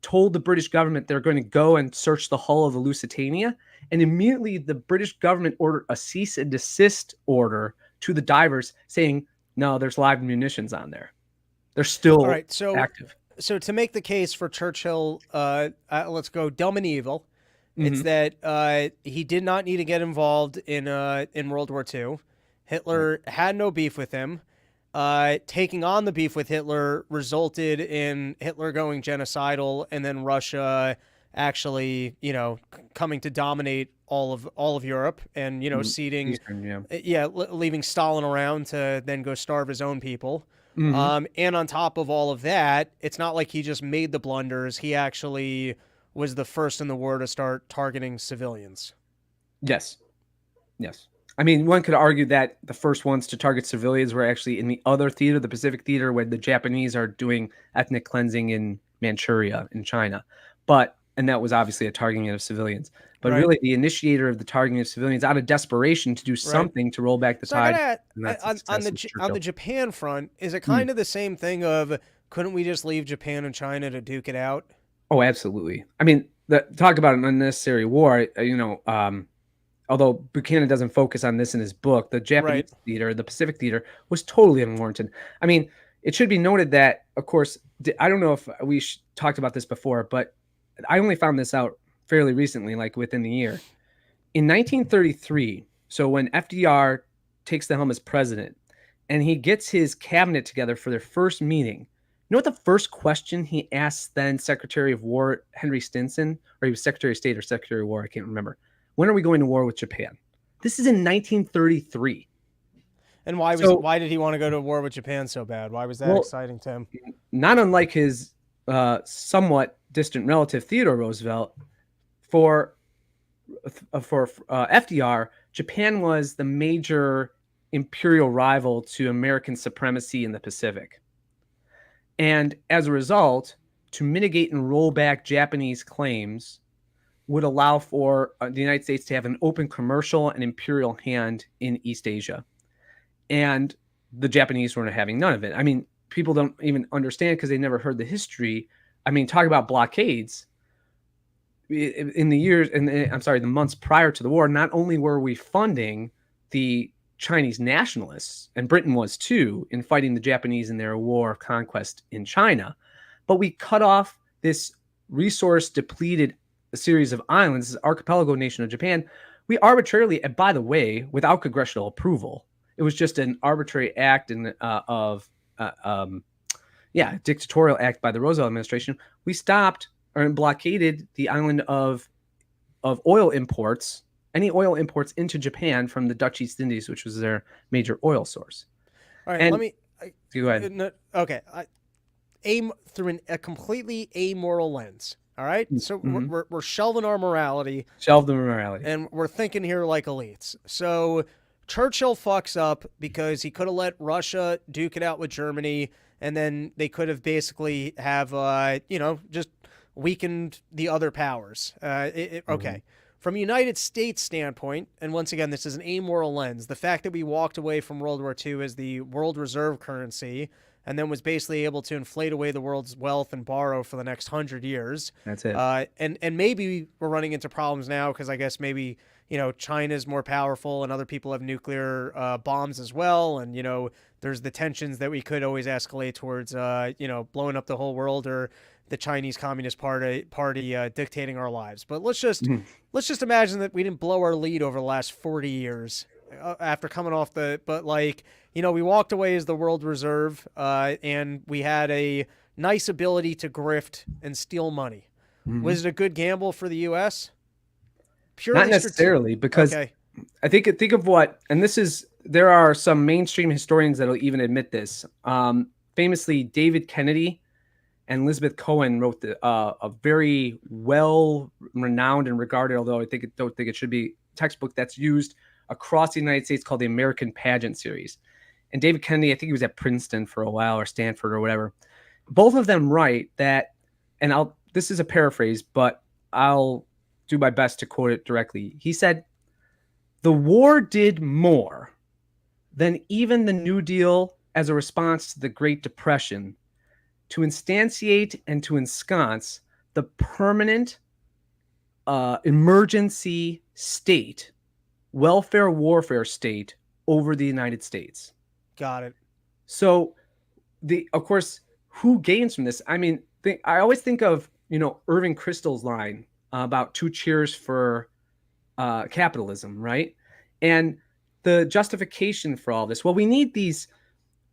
told the British government they're going to go and search the hull of the Lusitania. And immediately the British government ordered a cease and desist order to the divers saying, no, there's live munitions on there. They're still active. So to make the case for Churchill, let's go dumb and evil. Mm-hmm. It's that he did not need to get involved in World War II. Hitler had no beef with him. Taking on the beef with Hitler resulted in Hitler going genocidal, and then Russia actually, coming to dominate all of Europe, and ceding, Eastern, leaving Stalin around to then go starve his own people. Mm-hmm. And on top of all of that, it's not like he just made the blunders. He actually was the first in the war to start targeting civilians. Yes. I mean, one could argue that the first ones to target civilians were actually in the other theater, the Pacific theater, where the Japanese are doing ethnic cleansing in Manchuria in China. And that was obviously a targeting of civilians. But really, the initiator of the targeting of civilians out of desperation to do something to roll back the tide. On the Japan front, is it kind of the same thing of, couldn't we just leave Japan and China to duke it out? Oh, absolutely. I mean, talk about an unnecessary war, although Buchanan doesn't focus on this in his book, the Japanese theater, the Pacific theater, was totally unwarranted. I mean, it should be noted that, of course, I don't know if we talked about this before, but I only found this out fairly recently, like within the year. In 1933, so when FDR takes the helm as president, and he gets his cabinet together for their first meeting, you know what the first question he asked then Secretary of War Henry Stinson, or he was Secretary of State or Secretary of War, I can't remember. When are we going to war with Japan? This is in 1933. And why did he want to go to war with Japan so bad? Why was that exciting to him? not unlike his somewhat distant relative Theodore Roosevelt, for FDR, Japan was the major imperial rival to American supremacy in the Pacific. And as a result, to mitigate and roll back Japanese claims would allow for the United States to have an open commercial and imperial hand in East Asia. And the Japanese weren't having none of it. I mean, people don't even understand because they never heard the history. I mean, talk about blockades. In the months prior to the war, not only were we funding the Chinese nationalists, and Britain was too, in fighting the Japanese in their war of conquest in China, but we cut off this resource depleted series of islands, this archipelago nation of Japan. We arbitrarily, and by the way, without congressional approval, it was just an arbitrary act dictatorial act by the Roosevelt administration. We stopped or blockaded the island of oil imports, any oil imports into Japan from the Dutch East Indies, which was their major oil source. All right, And let me. go ahead. No, okay, aim through a completely amoral lens. All right, so we're shelving our morality, and we're thinking here like elites. So Churchill fucks up because he could have let Russia duke it out with Germany, and then they could have basically have just weakened the other powers. Okay. From a United States standpoint, and once again, this is an amoral lens, the fact that we walked away from World War II as the world reserve currency and then was basically able to inflate away the world's wealth and borrow for the next 100 years. That's it. And maybe we're running into problems now because I guess maybe, China's more powerful and other people have nuclear bombs as well. And, there's the tensions that we could always escalate towards, blowing up the whole world or the Chinese Communist Party dictating our lives. But let's just imagine that we didn't blow our lead over the last 40 years after coming off we walked away as the world reserve and we had a nice ability to grift and steal money. Was it a good gamble for the U.S.? Purely Not necessarily, because okay. I think of what, and there are some mainstream historians that'll even admit this. Famously, David Kennedy and Elizabeth Cohen wrote a very well-renowned and regarded, although I don't think it should be, textbook that's used across the United States called the American Pageant Series. And David Kennedy, I think he was at Princeton for a while or Stanford or whatever. Both of them write that, and this is a paraphrase, but I'll do my best to quote it directly. He said, "The war did more than even the New Deal as a response to the Great Depression to instantiate and to ensconce the permanent emergency state, welfare warfare state over the United States." Got it. So, of course, who gains from this? I mean, I always think of, Irving Kristol's line about 2 cheers for capitalism, right? And the justification for all this. Well, we need these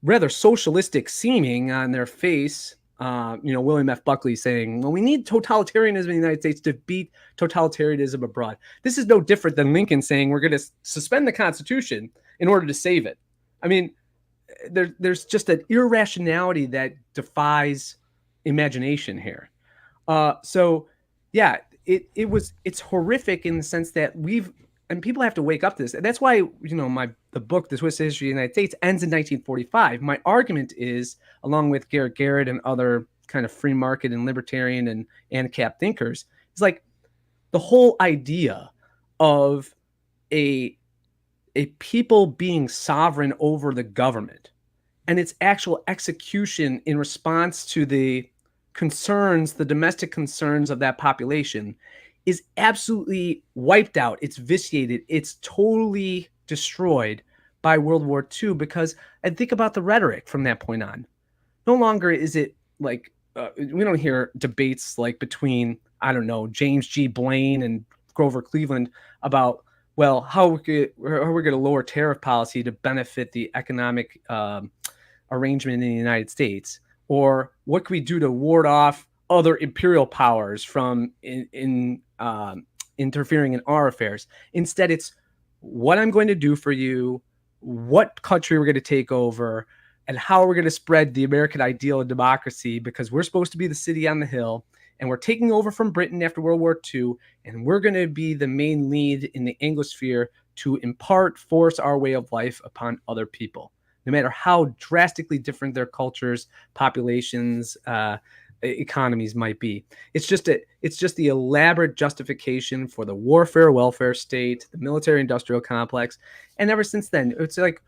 rather socialistic seeming on their face. William F. Buckley saying, well, we need totalitarianism in the United States to beat totalitarianism abroad. This is no different than Lincoln saying we're going to suspend the Constitution in order to save it. I mean, there's just an irrationality that defies imagination here. It's horrific in the sense that and people have to wake up to this. And that's why, the book, The Swiss History of the United States, ends in 1945. My argument is, along with Garrett and other kind of free market and libertarian and ANCAP thinkers, is like the whole idea of a people being sovereign over the government and its actual execution in response to the concerns, the domestic concerns of that population, is absolutely wiped out. It's vitiated. It's totally destroyed by World War II and think about the rhetoric from that point on. No longer is it like, we don't hear debates like between, I don't know, James G. Blaine and Grover Cleveland about, well, how we're going to lower tariff policy to benefit the economic arrangement in the United States, or what can we do to ward off other imperial powers from interfering in our affairs. Instead, it's what I'm going to do for you, what country we're going to take over, and how are we going to spread the American ideal of democracy, because we're supposed to be the city on the hill, and we're taking over from Britain after World War II, and we're going to be the main lead in the Anglosphere to force our way of life upon other people, no matter how drastically different their cultures, populations, economies might be. It's just the elaborate justification for the warfare welfare state, the military industrial complex. And ever since then, it's like,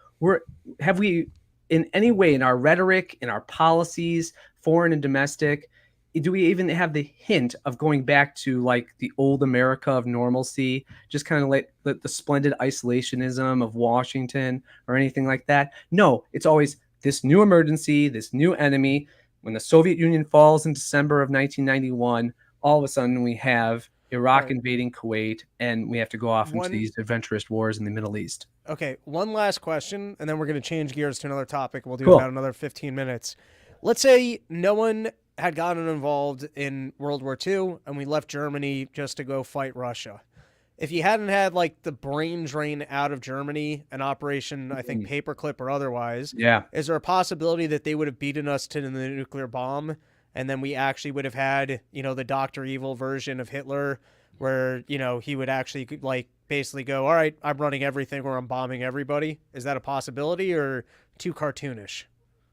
have we in any way, in our rhetoric, in our policies, foreign and domestic, do we even have the hint of going back to like the old America of normalcy, just kind of like the splendid isolationism of Washington or anything like that? No, it's always this new emergency, this new enemy. When the Soviet Union falls in December of 1991, all of a sudden we have Iraq invading Kuwait, and we have to go off into these adventurous wars in the Middle East. Okay, one last question, and then we're going to change gears to another topic. We'll do about another 15 minutes. Let's say no one had gotten involved in World War II, and we left Germany just to go fight Russia. If you hadn't had like the brain drain out of Germany, an operation, I think paperclip or otherwise, is there a possibility that they would have beaten us to the nuclear bomb, and then we actually would have had, the Dr. Evil version of Hitler, where, he would actually like basically go, all right, I'm running everything or I'm bombing everybody? Is that a possibility or too cartoonish?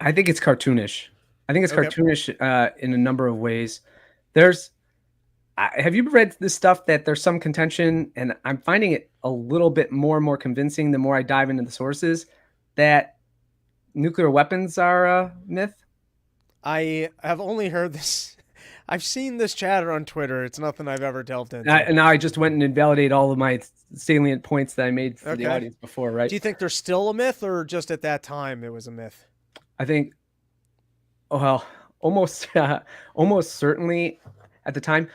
I think it's cartoonish. Cartoonish in a number of ways. Have you read this stuff that there's some contention, and I'm finding it a little bit more and more convincing the more I dive into the sources, that nuclear weapons are a myth? I have only heard this. I've seen this chatter on Twitter. It's nothing I've ever delved into. Now I just went and invalidated all of my salient points that I made for the audience before, right? Do you think they're still a myth, or just at that time it was a myth? I think, almost certainly at the time.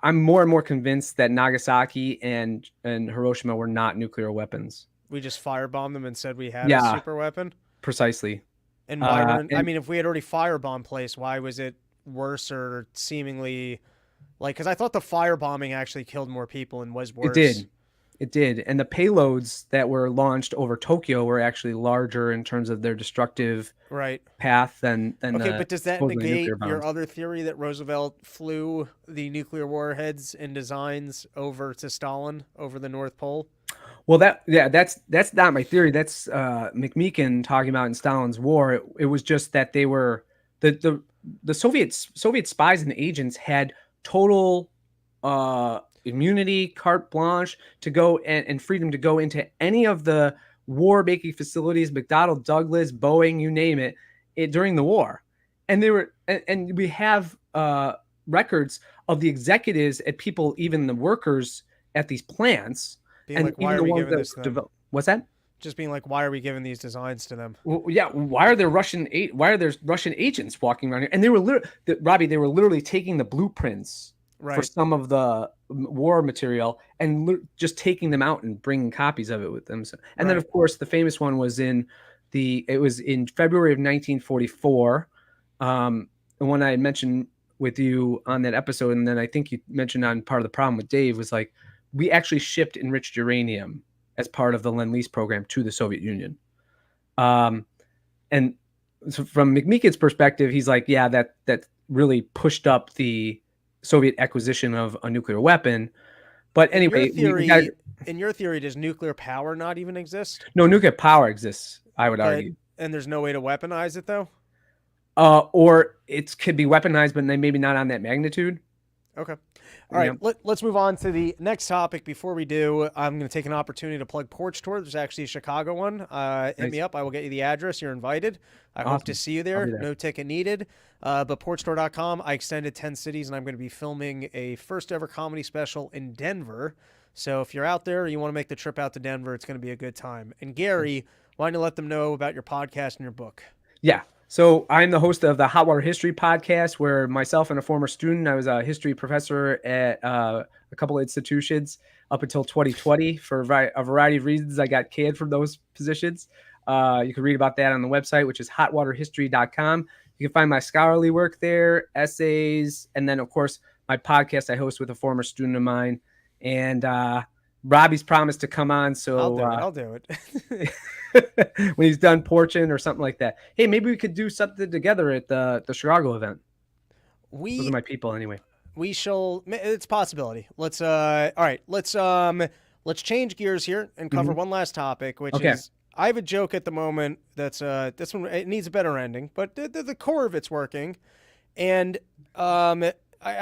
I'm more and more convinced that Nagasaki and Hiroshima were not nuclear weapons. We just firebombed them and said we had a super weapon? Precisely. And why I mean, if we had already firebombed place, why was it worse or seemingly like, because I thought the firebombing actually killed more people and was worse. It did. And the payloads that were launched over Tokyo were actually larger in terms of their destructive path than okay, but does that negate your other theory that Roosevelt flew the nuclear warheads and designs over to Stalin over the North Pole? Well, that's not my theory. That's McMeekin talking about in Stalin's war. It was just that they were the Soviet spies and agents had total immunity, carte blanche to go and freedom to go into any of the war-making facilities, McDonnell Douglas, Boeing, you name it, during the war. And they were, and we have records of the executives at people, even the workers at these plants. Being like, why are we giving this to them? What's that? Just being like, why are we giving these designs to them? Well, yeah. Why are there Russian agents walking around here? And they were Robbie, they were literally taking the blueprints for some of the war material and just taking them out and bringing copies of it with them. So, and then, of course, the famous one was in February of 1944. The one I had mentioned with you on that episode, and then I think you mentioned on part of the problem with Dave was like, we actually shipped enriched uranium as part of the Lend-Lease program to the Soviet Union. And so from McMeekin's perspective, he's like, yeah, that really pushed up the Soviet acquisition of a nuclear weapon. But anyway, in your theory, does nuclear power not even exist? No, nuclear power exists, I would argue. And there's no way to weaponize it, though? Or it could be weaponized, but maybe not on that magnitude. Okay. All right, let's move on to the next topic. Before we do, I'm going to take an opportunity to plug Porch Tour. There's actually a Chicago one. Hit me up. I will get you the address. You're invited. I hope to see you there. No ticket needed. But porchtour.com, I extended 10 cities, and I'm going to be filming a first ever comedy special in Denver. So if you're out there or you want to make the trip out to Denver, it's going to be a good time. And Gary, why don't you let them know about your podcast and your book? Yeah. So I'm the host of the Hot Water History podcast, where myself and a former student, I was a history professor at a couple of institutions up until 2020 for a variety of reasons. I got canned from those positions. You can read about that on the website, which is hotwaterhistory.com. You can find my scholarly work there, essays, and then, of course, my podcast I host with a former student of mine. And Robbie's promised to come on. So I'll do it. when he's done porching or something like that. Hey, maybe we could do something together at the Chicago event. Those are We my people anyway. we shall. It's a possibility. Let's all right. Let's change gears here and cover one last topic, which Okay. is I have a joke at the moment that's this one it needs a better ending, but the core of it's working, and I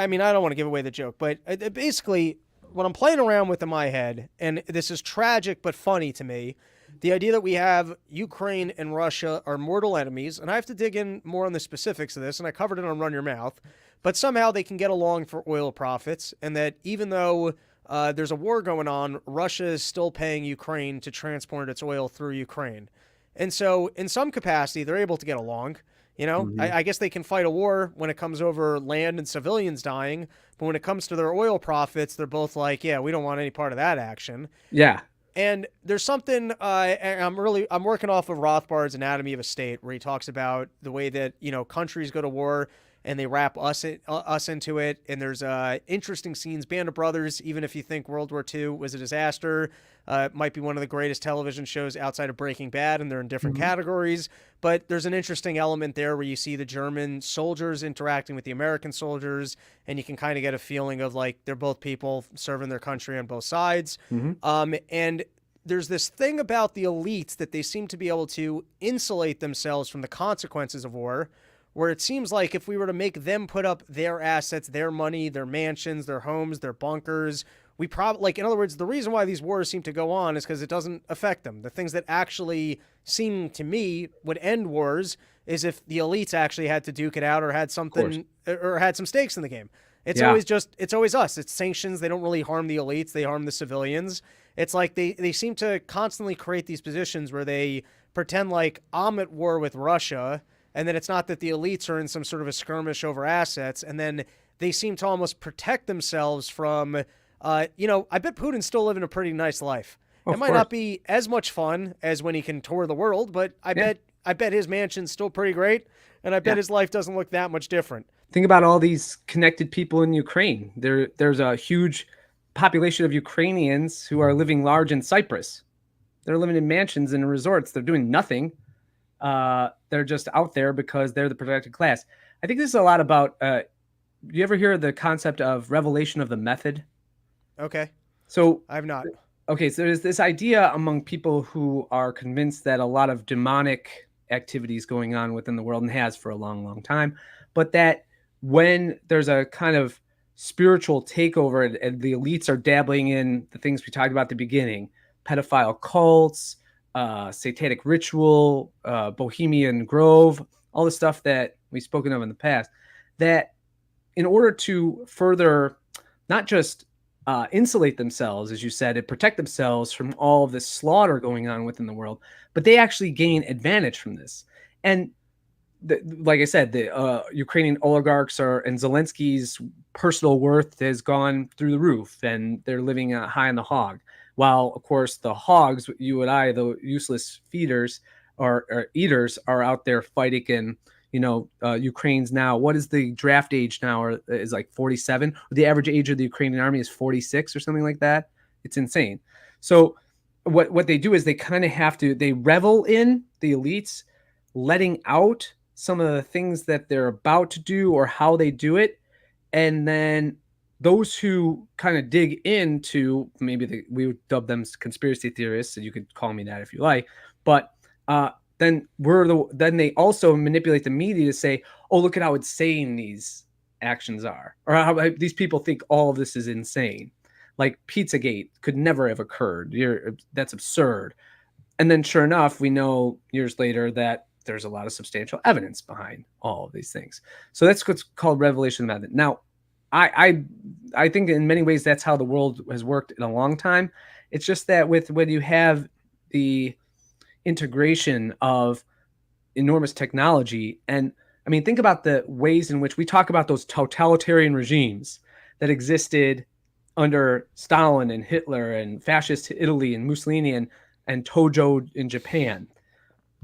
mean I don't want to give away the joke, but basically what I'm playing around with in my head, and this is tragic but funny to me. The idea that we have Ukraine and Russia are mortal enemies, and I have to dig in more on the specifics of this, and I covered it on Run Your Mouth, but somehow they can get along for oil profits, and that even though there's a war going on, Russia is still paying Ukraine to transport its oil through Ukraine. And so, in some capacity, they're able to get along. You know, I guess they can fight a war when it comes over land and civilians dying, but when it comes to their oil profits, they're both like, yeah, we don't want any part of that action. Yeah. And there's something I'm working off of Rothbard's Anatomy of a State, where he talks about the way that countries go to war and they wrap us into it. And there's interesting scenes. Band of Brothers, even if you think World War II was a disaster, might be one of the greatest television shows outside of Breaking Bad, and they're in different categories. But there's an interesting element there where you see the German soldiers interacting with the American soldiers, and you can kind of get a feeling of like they're both people serving their country on both sides. And there's this thing about the elites that they seem to be able to insulate themselves from the consequences of war, where it seems like if we were to make them put up their assets, their money, their mansions, their homes, their bunkers, we probably, like, in other words, the reason why these wars seem to go on is because it doesn't affect them. The things that actually seem to me would end wars is if the elites actually had to duke it out or had something or had some stakes in the game. It's always us. It's sanctions. They don't really harm the elites. They harm the civilians. It's like they seem to constantly create these positions where they pretend like I'm at war with Russia, and then it's not that the elites are in some sort of a skirmish over assets, and then they seem to almost protect themselves from, I bet Putin's still living a pretty nice life. It might not be as much fun as when he can tour the world, but I bet his mansion's still pretty great, and I bet his life doesn't look that much different. Think about all these connected people in Ukraine. There's a huge population of Ukrainians who are living large in Cyprus. They're living in mansions and resorts. They're doing nothing. They're just out there because they're the protected class. I think this is a lot about, you ever hear the concept of revelation of the method? Okay. So I've not. Okay, so there's this idea among people who are convinced that a lot of demonic activities going on within the world, and has for a long, long time, but that when there's a kind of spiritual takeover and the elites are dabbling in the things we talked about at the beginning, pedophile cults, satanic ritual, Bohemian Grove, all the stuff that we've spoken of in the past, that in order to further not just insulate themselves, as you said, and protect themselves from all of this slaughter going on within the world, but they actually gain advantage from this. And like I said, the Ukrainian oligarchs and Zelensky's personal worth has gone through the roof, and they're living high on the hog. While, of course, the hogs, you and I, the useless feeders or eaters, are out there fighting in, Ukraine's now. What is the draft age now? Or is like 47? The average age of the Ukrainian army is 46 or something like that. It's insane. So what they do is they kind of they revel in the elites, letting out some of the things that they're about to do or how they do it. And then those who kind of dig into, maybe we would dub them conspiracy theorists, and you could call me that if you like, but then they also manipulate the media to say, oh, look at how insane these actions are, or how these people think all of this is insane. Like Pizzagate could never have occurred. That's absurd. And then sure enough, we know years later that there's a lot of substantial evidence behind all of these things. So that's what's called revelation method. Now, I think in many ways that's how the world has worked in a long time. It's just that when you have the integration of enormous technology, and I mean, think about the ways in which we talk about those totalitarian regimes that existed under Stalin and Hitler and fascist Italy and Mussolini and Tojo in Japan.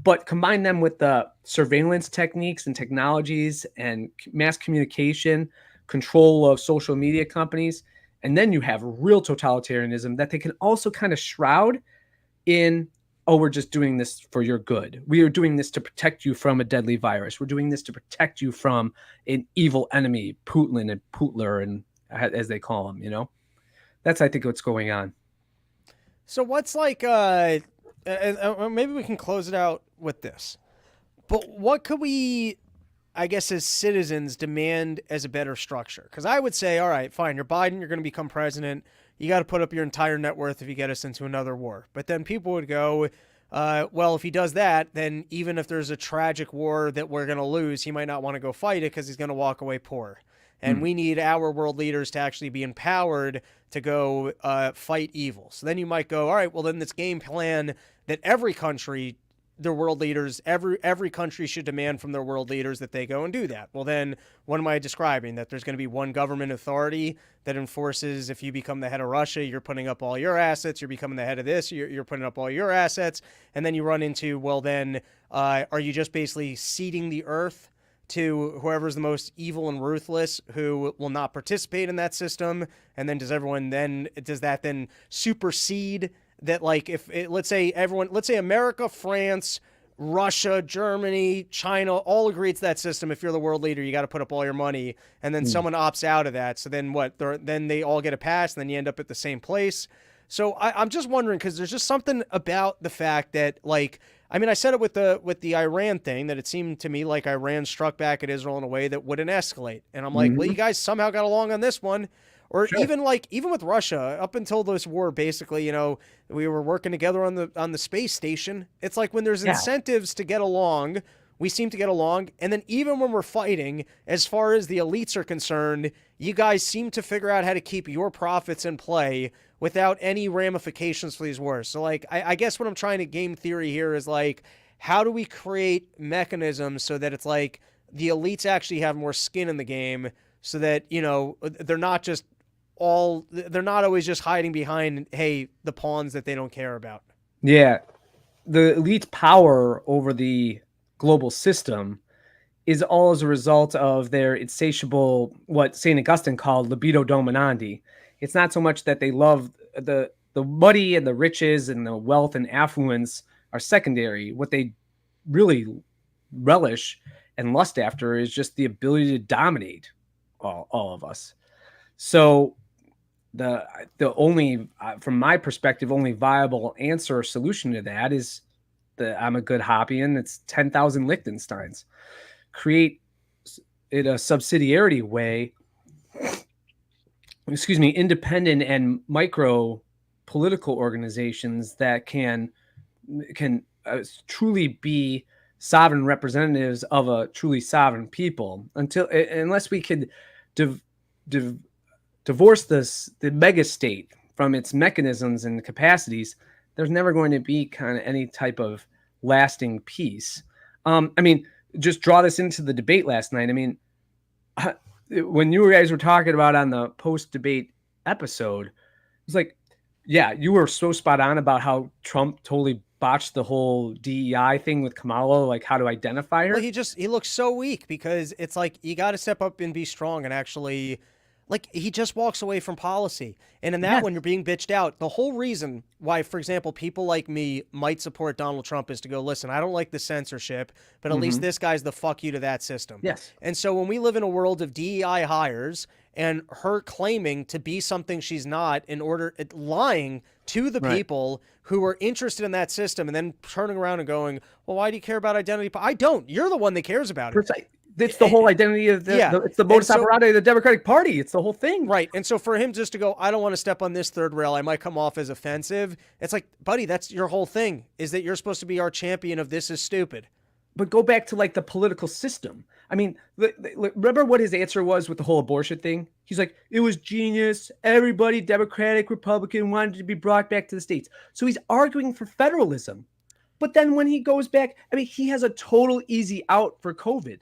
But combine them with the surveillance techniques and technologies and mass communication, control of social media companies, and then you have real totalitarianism that they can also kind of shroud in oh, we're just doing this for your good. We are doing this to protect you from a deadly virus. We're doing this to protect you from an evil enemy, Putin and Putler, and as they call him, that's, I think, what's going on. So what's like, maybe we can close it out with this. But what could we, I guess, as citizens, demand as a better structure? Because I would say, all right, fine, you're Biden, you're going to become president. You got to put up your entire net worth if you get us into another war. But then people would go, well, if he does that, then even if there's a tragic war that we're going to lose, he might not want to go fight it because he's going to walk away poor. And we need our world leaders to actually be empowered to go fight evil. So then you might go, all right, well, then this game plan that every country, their world leaders, every country should demand from their world leaders that they go and do that. Well, then what am I describing? That there's going to be one government authority that enforces if you become the head of Russia, you're putting up all your assets, you're becoming the head of this, you're putting up all your assets. And then you run into, well, then are you just basically ceding the earth to whoever's the most evil and ruthless who will not participate in that system? And then does that then supersede that? Like if let's say America, France, Russia, Germany, China all agree to that system. If you're the world leader, you got to put up all your money, and then someone opts out of that. So then what? Then they all get a pass, and then you end up at the same place. So I'm just wondering, because there's just something about the fact that, like, I mean, I said it with the Iran thing, that it seemed to me like Iran struck back at Israel in a way that wouldn't escalate. And I'm like, well, you guys somehow got along on this one. Or Sure. even with Russia, up until this war, basically, we were working together on the space station. It's like when there's incentives to get along, we seem to get along. And then even when we're fighting, as far as the elites are concerned, you guys seem to figure out how to keep your profits in play without any ramifications for these wars. So, like, I guess what I'm trying to game theory here is, like, how do we create mechanisms so that it's like the elites actually have more skin in the game, so that, they're not always just hiding behind, hey, the pawns that they don't care about. Yeah. The elite power over the global system is all as a result of their insatiable, what St. Augustine called libido dominandi. It's not so much that they love the money and the riches and the wealth and affluence are secondary. What they really relish and lust after is just the ability to dominate all of us. So the only, from my perspective, only viable answer or solution to that is I'm a good Hoppian. It's 10,000 Liechtensteins. Create in a subsidiarity way, independent and micro political organizations that can truly be sovereign representatives of a truly sovereign people. Unless we could divorce the mega state from its mechanisms and capacities, there's never going to be kind of any type of lasting peace. Just draw this into the debate last night. I mean, when you guys were talking about on the post-debate episode, it was like, yeah, you were so spot on about how Trump totally botched the whole DEI thing with Kamala, like how to identify her. Well, he looks so weak, because it's like you got to step up and be strong and actually, like, he just walks away from policy. And in that one, you're being bitched out. The whole reason why, for example, people like me might support Donald Trump is to go, listen, I don't like the censorship, but at least this guy's the fuck you to that system. Yes. And so when we live in a world of DEI hires and her claiming to be something she's not, lying to the people who are interested in that system, and then turning around and going, well, why do you care about identity? I don't. You're the one that cares about it. It's the whole identity of it's the modus operandi of the Democratic Party. It's the whole thing. Right. And so for him just to go, I don't want to step on this third rail, I might come off as offensive. It's like, buddy, that's your whole thing, is that you're supposed to be our champion of this is stupid. But go back to, like, the political system. I mean, remember what his answer was with the whole abortion thing? He's like, it was genius. Everybody, Democratic, Republican, wanted to be brought back to the states. So he's arguing for federalism. But then when he goes back, I mean, he has a total easy out for COVID.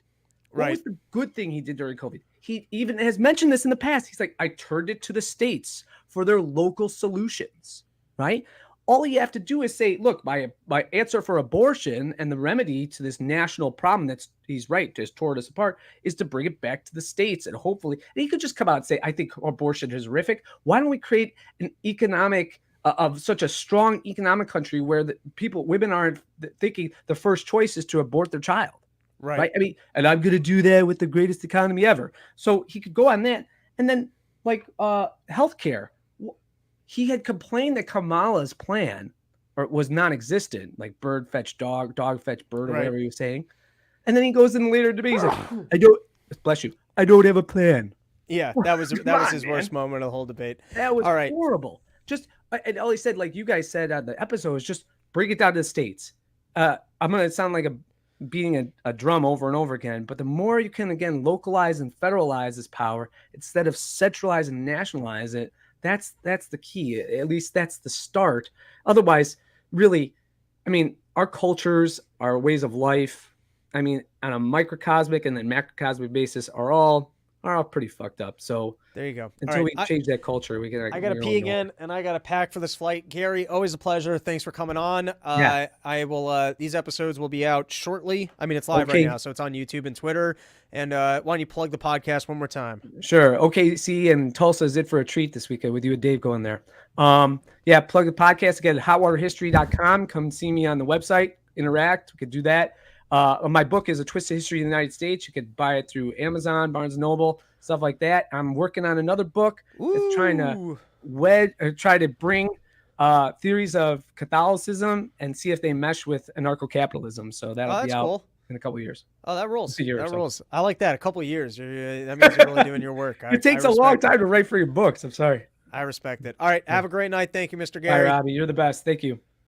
What was the good thing he did during COVID? He even has mentioned this in the past. He's like, I turned it to the states for their local solutions, right? All you have to do is say, look, my answer for abortion and the remedy to this national problem he's right, just tore us apart, is to bring it back to the states. And hopefully, and he could just come out and say, I think abortion is horrific. Why don't we create an economic of such a strong economic country where women aren't thinking the first choice is to abort their child. Right. I mean, and I'm going to do that with the greatest economy ever. So he could go on that. And then like healthcare, he had complained that Kamala's plan was non-existent, like bird fetch dog, dog fetch bird, or whatever he was saying. And then he goes in the later debate. He's like, bless you. I don't have a plan. Yeah, that was his worst moment of the whole debate. That was horrible. Just, and all he said, like you guys said on the episode, is just bring it down to the states. I'm going to sound like beating a drum over and over again, but the more you can, again, localize and federalize this power instead of centralize and nationalize it, that's the key. At least that's the start. Otherwise, really, I mean, our cultures, our ways of life, I mean, on a microcosmic and then macrocosmic basis are all pretty fucked up. So there you go. Until we change that culture, we can. I got to pee again, and I got to pack for this flight. Gary, always a pleasure. Thanks for coming on. I will. These episodes will be out shortly. I mean, it's live right now, so it's on YouTube and Twitter. And why don't you plug the podcast one more time? Sure. OKC and Tulsa is it for a treat this weekend with you and Dave going there. Plug the podcast again at hotwaterhistory.com. Come see me on the website. Interact. We could do that. My book is A Twisted History of the United States. You could buy it through Amazon, Barnes & Noble, stuff like that. I'm working on another book that's trying to try to bring theories of Catholicism and see if they mesh with anarcho-capitalism. So that'll be out in a couple of years. Oh, that rules. Rules. I like that. A couple of years. That means you're really doing your work. It takes a long time to write for your books. I'm sorry. I respect it. All right. Have a great night. Thank you, Mr. Gary. All right, Robbie. You're the best. Thank you.